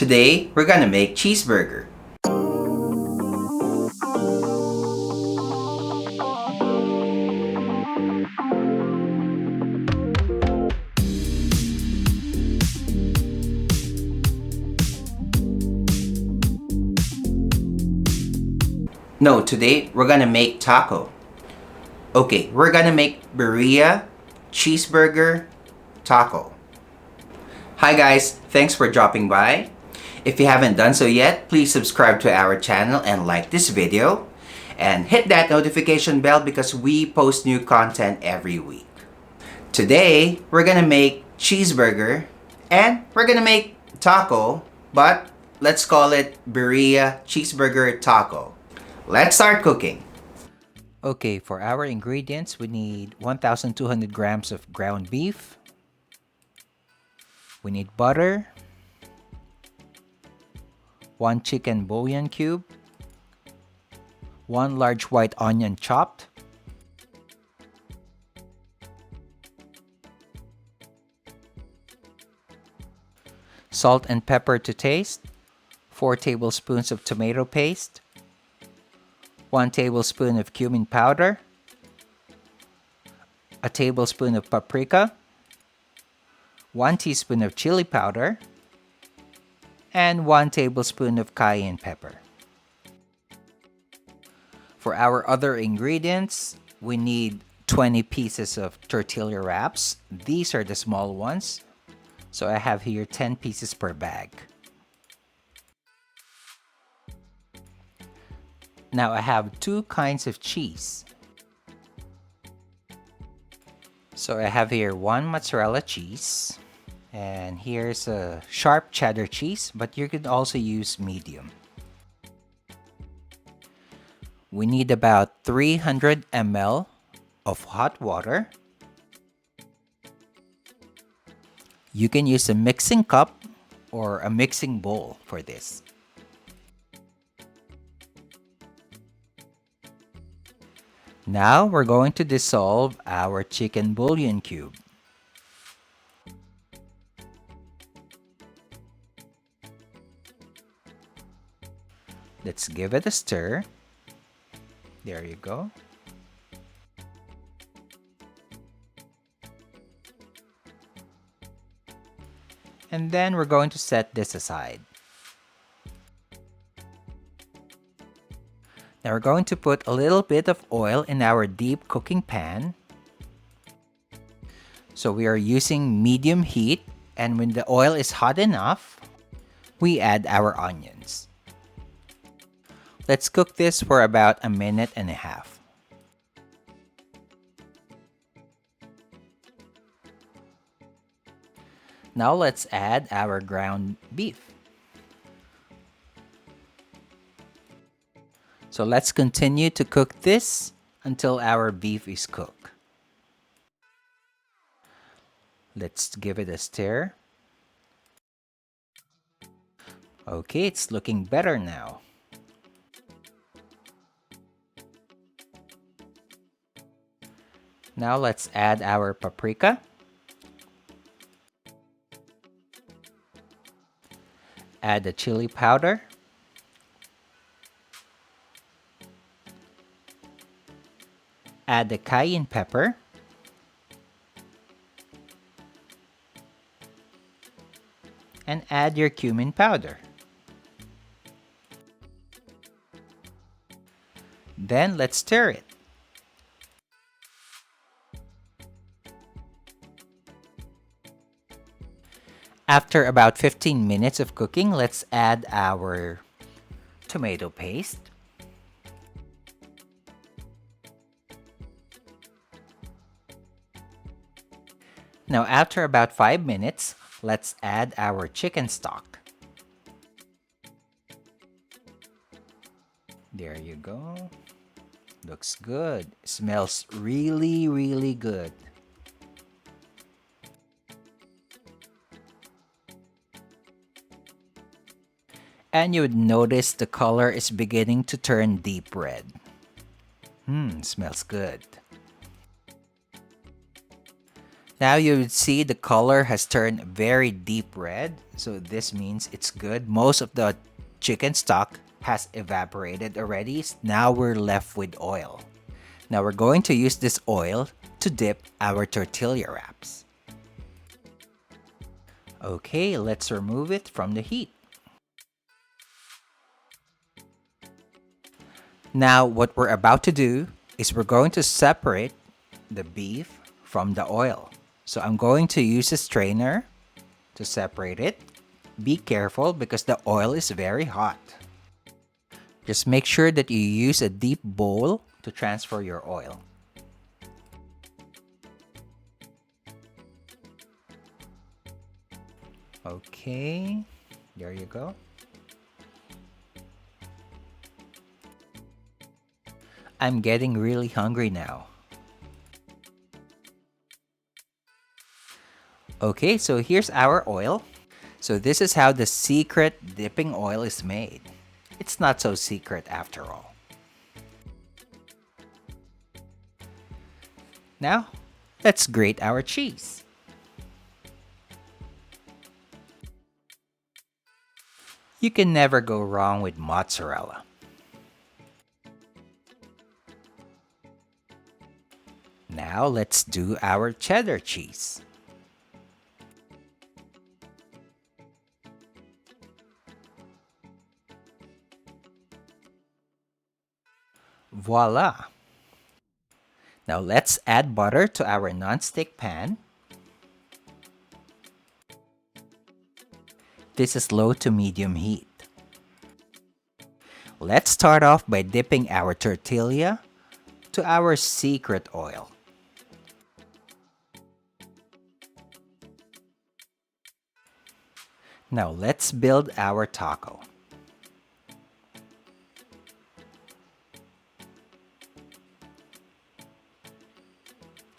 Today, we're gonna make cheeseburger. No, today we're gonna make taco. Okay, we're gonna make birria, cheeseburger, taco. Hi guys, thanks for dropping by. If you haven't done so yet, please subscribe to our channel and like this video. And hit that notification bell because we post new content every week. Today, we're gonna make cheeseburger and we're gonna make taco, but let's call it birria cheeseburger taco. Let's start cooking. Okay, for our ingredients, we need 1,200 grams of ground beef. We need butter, 1 chicken bouillon cube, 1 large white onion chopped, salt and pepper to taste, 4 tablespoons of tomato paste, 1 tablespoon of cumin powder, a tablespoon of paprika, 1 teaspoon of chili powder, and 1 tablespoon of cayenne pepper. For our other ingredients, we need 20 pieces of tortilla wraps. These are the small ones. So I have here 10 pieces per bag. Now I have 2 kinds of cheese. So I have here 1 mozzarella cheese. And here's a sharp cheddar cheese, but you could also use medium. We need about 300 ml of hot water. You can use a mixing cup or a mixing bowl for this. Now we're going to dissolve our chicken bouillon cube. Let's give it a stir. There you go. And then we're going to set this aside. Now we're going to put a little bit of oil in our deep cooking pan. So we are using medium heat, and when the oil is hot enough, we add our onions. Let's cook this for about a minute and a half. Now let's add our ground beef. So let's continue to cook this until our beef is cooked. Let's give it a stir. Okay, it's looking better now. Now let's add our paprika. Add the chili powder. Add the cayenne pepper. And add your cumin powder. Then let's stir it. After about 15 minutes of cooking, let's add our tomato paste. Now after about 5 minutes, let's add our chicken stock. There you go. Looks good. Smells really, really good. And you would notice the color is beginning to turn deep red. Smells good. Now you would see the color has turned very deep red. So this means it's good. Most of the chicken stock has evaporated already. Now we're left with oil. Now we're going to use this oil to dip our tortilla wraps. Okay, let's remove it from the heat. Now what we're about to do is we're going to separate the beef from the oil. So I'm going to use a strainer to separate it. Be careful because the oil is very hot. Just make sure that you use a deep bowl to transfer your oil. Okay, there you go. I'm getting really hungry now. Okay, so here's our oil. So this is how the secret dipping oil is made. It's not so secret after all. Now, let's grate our cheese. You can never go wrong with mozzarella. Now let's do our cheddar cheese. Voila! Now let's add butter to our non-stick pan. This is low to medium heat. Let's start off by dipping our tortilla to our secret oil. Now let's build our taco.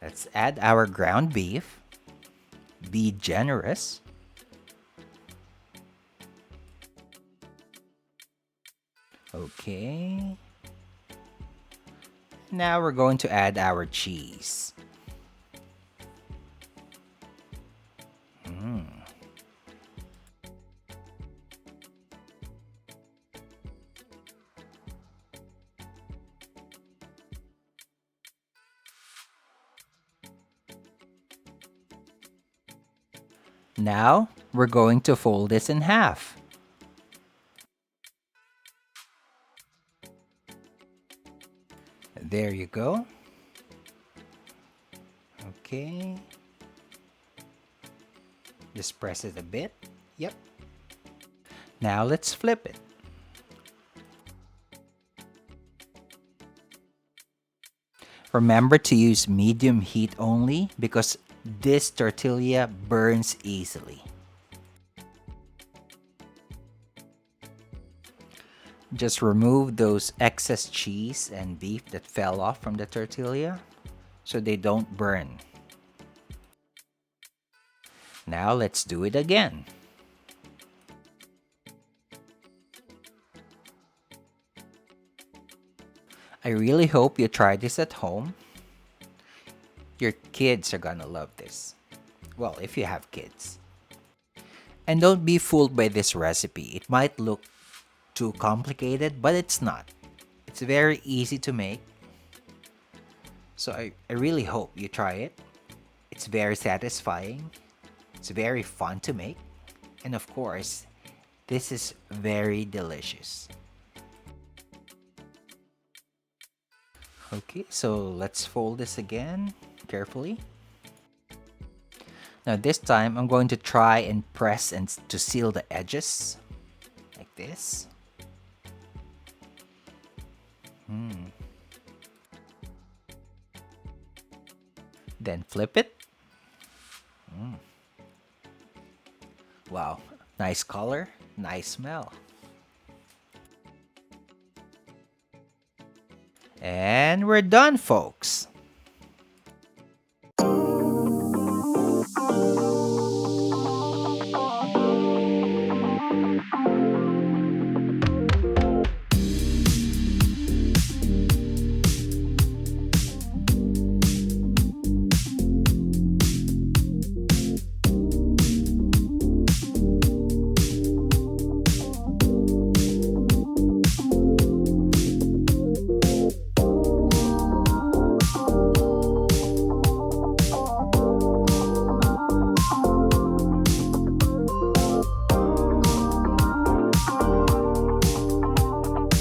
Let's add our ground beef. Be generous. Okay. Now we're going to add our cheese. Now we're going to fold this in half. There you go. Okay. Just press it a bit. Yep. Now let's flip it. Remember to use medium heat only because this tortilla burns easily. Just remove those excess cheese and beef that fell off from the tortilla so they don't burn. Now let's do it again. I really hope you try this at home. Your kids are gonna love this. Well, if you have kids. And don't be fooled by this recipe. It might look too complicated, but it's not. It's very easy to make. So I really hope you try it. It's very satisfying. It's very fun to make. And of course, this is very delicious. Okay, so let's fold this again carefully. Now this time I'm going to try and press and to seal the edges like this. Then flip it. Wow, nice color, nice smell. And we're done, folks.